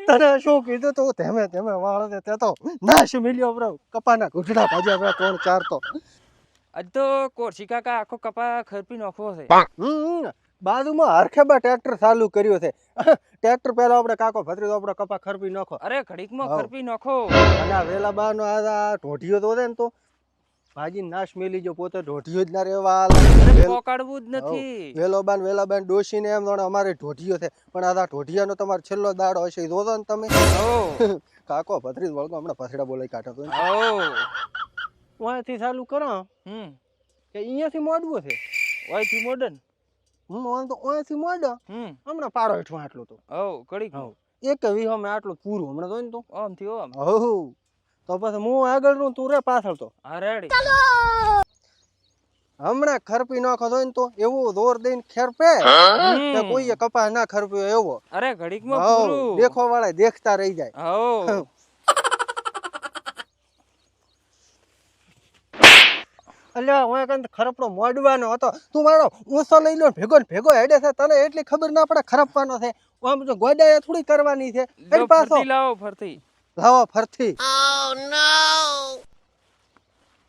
તને શું કીધું તું ધેમે ધેમે વાળ દે તે તો નાશ મિલ્યો બ્રો કપાના ઘૂંટડા ભાજ્યા બ્રો 3-4 તો આજ તો કોરસી કાકા આખો કપા ખરપી નાખવો છે. બાજુમાં હરખેબા ટ્રેક્ટર ચાલુ કર્યું છે. ટ્રેક્ટર પેલા આપણે કાકો ભત્રીજો આપણે કપા ખરપી નાખો. અરે ઘડીકમાં ખરપી નાખો. અને આ વેલા બાનો આ ઢોઢિયો તો છે ને તો ભાજી નાશ મેલી જો પોતે ઢોઢિયો જ ના રેવા પોકાડવું જ નથી. વેલાબાન ડોશીને એમ જાણે અમારે ઢોઢિયો છે પણ આ ઢોઢિયાનો તમારો છેલ્લો દાડો હશે જોજો ને તમે. કાકો ભત્રીજ વળગો હમણાં પછડા બોલાઈ કાઢો તો ઓયથી ચાલુ કરો કે અહીંયાથી મોડવું છે ઓયથી મોડન તો ઓયથી મોડો હમણાં પાડો હેઠું આટલું તો ઘડીક એક વીહો મેં આટલું પૂરું હમણાં જોઈને તો આમથી આમ તો પછી હું આગળ નું તું રે પાછળ તો રેડી હમણાં ખરપી નાખો જોઈને તો એવું દોર દઈને ખેરપે કે કોઈએ કપાસ ના ખરપ્યો એવો. અરે ઘડીકમાં પૂરું દેખો વાળા દેખતા રહી જાય. અલ્યા હું કંઈ ખરપડો મોડવાનો હતો તું મારો ઊંચો લઈ લો ભેગો ને ભેગો હેડે છે તને એટલી ખબર ના પડે ખરપવાનો છે આમ જો ગોડાએ થોડી કરવાની છે. લાવો ફરતી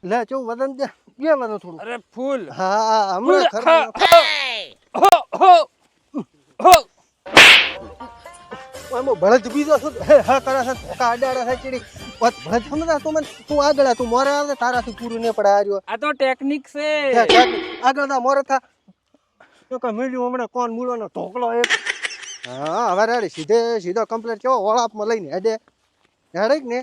લે ચો વદન દે કે વદન થોડું. અરે ફૂલ હા હમણાં ભળદ બીજો શું હા કરે છે કાડાડા છે ચીડી ભળદ સમજા તું મને તું આગળ તું મોરે આવે તારાથી પૂરું નહીં પડે આર્યો આ તો ટેકનિક છે આગળ તા મોરે થા તો કે મળ્યું હમણાં કોણ મૂળવાનો ઢોકળો એક હા હવે રેડી સીધો કમ્પ્લીટ કેવો વળાપમાં લઈને હેડે ને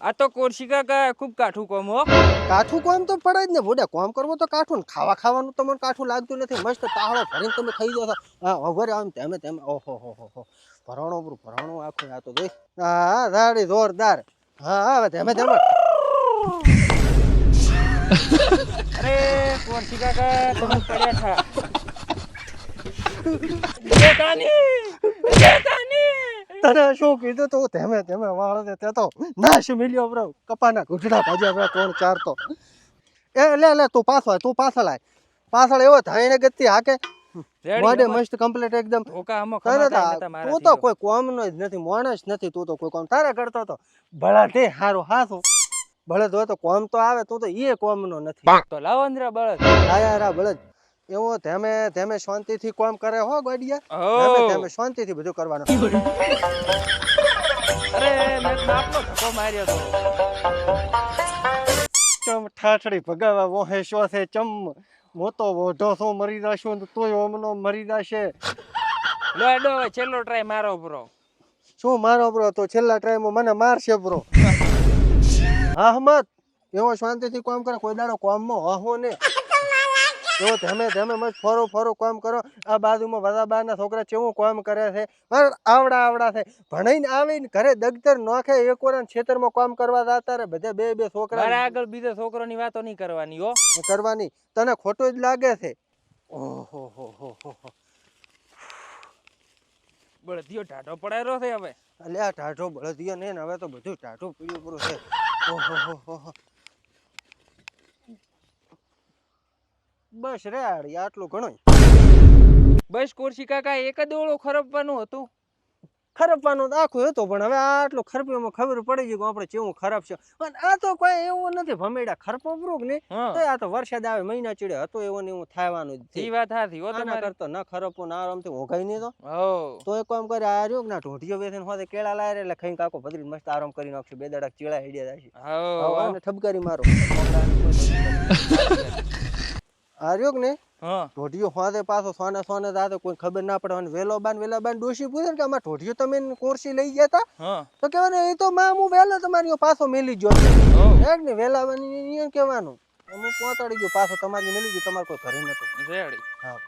આ તો કોરસી કાકા ખૂબ કાઠું કોમ હો. કાઠું કોમ તો પડે જ ને બોડે કોમ કરવો તો કાઠું ને ખાવાનું તો મને કાઠું લાગતું નથી. મસ્ત તાહળો ભરીને તમે ખાઈ દો છો. હા વગર આમ તેમે ઓહો હો ભરાણો આખું આ તો જોઈ હા દાડી જોરદાર. હા હવે તેમે અરે કોરસી કાકા તમે પડ્યા તને શું કીધું તું તેમે વાળ દે તે તો નાશ મિલ્યો બ્રો કપાના ઘૂંટડા ભાજ્યા બ્રો 3-4 તો એ લે તું પાછળ આય પાછળ એવો થાઈને ગતિ હાકે મોડે મસ્ત કમ્પ્લીટ એકદમ. તું તો કોઈ કોમ નો જ નથી માણસ નથી તું તો કોઈ કોમ તારે કરતો તો ભલા તે હારું હાસું બળદ હોય તો કોમ તો આવે તું તો એ કોમ નો નથી તો લાવો અંદરા બળદ આયા બળદ એવો ધેમે શાંતિથી કોમ કરે હો ગોડિયા ધેમે શાંતિથી બધું કરવાનું. અરે મેં આપનો ધક્કો માર્યો તો ચમ ઠાઠડી ભગાવા વોહે શો છે ચમ મોતો વોઢો છો મરી જાશો તોય ઓમનો મરી જાશે. લેડો છેલ્લો ટ્રાય મારો બ્રો. શું મારો બ્રો તો છેલ્લા ટ્રાયમાં મને મારશે બ્રો. અહમદ એવો શાંતિથી કામ કરે કોઈ દાડો કામમાં હો ને એવો ધેમે મત ફરો કામ કરો. આ બાજુમાં વદાબાના છોકરા કેવું કામ કરે છે આવડા છે ભણાઈને આવીને ઘરે દગતર નોખે એક વાર ખેતરમાં કામ કરવા જતા રે બધા બે છોકરા આગળ બીજો છોકરાની વાતો નહીં કરવાની હો કરવાની. તને ખોટું જ લાગે છે. ઓહો બળદિયો ટાઢો પડાયેલો છે હવે. અલે આ ટાઢો બળદિયો ને હવે તો બધું ટાઢું પીવું પૂરું છે. ઓહો બસ રે આટલું ઘણું બસ કોરસી કાકા એક જ ઓળો ખરપવાનું હતું. ખરપવાનું આખું હતું પણ હવે આટલું ખરપીમાં ખબર પડી ગઈ કે આપણે કેવું ખરાબ છે. અને આ તો કોઈ એવું નથી ભમેડા ખરપો પૂરું ને તો આ તો વરસાદ આવે મહિના ચીડે હતો એવું ને એવું થવાનું જ. એ વાત સાચી હો તમારે કરતો ન ખરપો ના આરામથી ઊંઘાઈ નહીં તો એક કામ કરે આ રહ્યો ના ઢોઢિયો બેસીને હોતે કેળા લાય એટલે ખાઈ કાકો ભદ્રી મસ્ત આરામ કરી નાખશે. 2 દાડા ચીળા હેડ્યા જશે. આને ઠબકારી મારો આ રહ્યો ને ઢોઢિયો હોતે પાછો સોને દાદો કોઈ ખબર ના પડે. વેલાબાન ડોશી પૂછે કે આમાં ઢોઢિયો તમે કોરસી લઈ ગયા તા તો કેવાનું એ તો માં હું વેલો તમારી પાછો મેલી ગયો એક ને વેલાબાન કેવાનું હું પહોંચાડી ગયો પાછો તમારી મેલી ગયો તમારે કોઈ ઘરે નતો. હા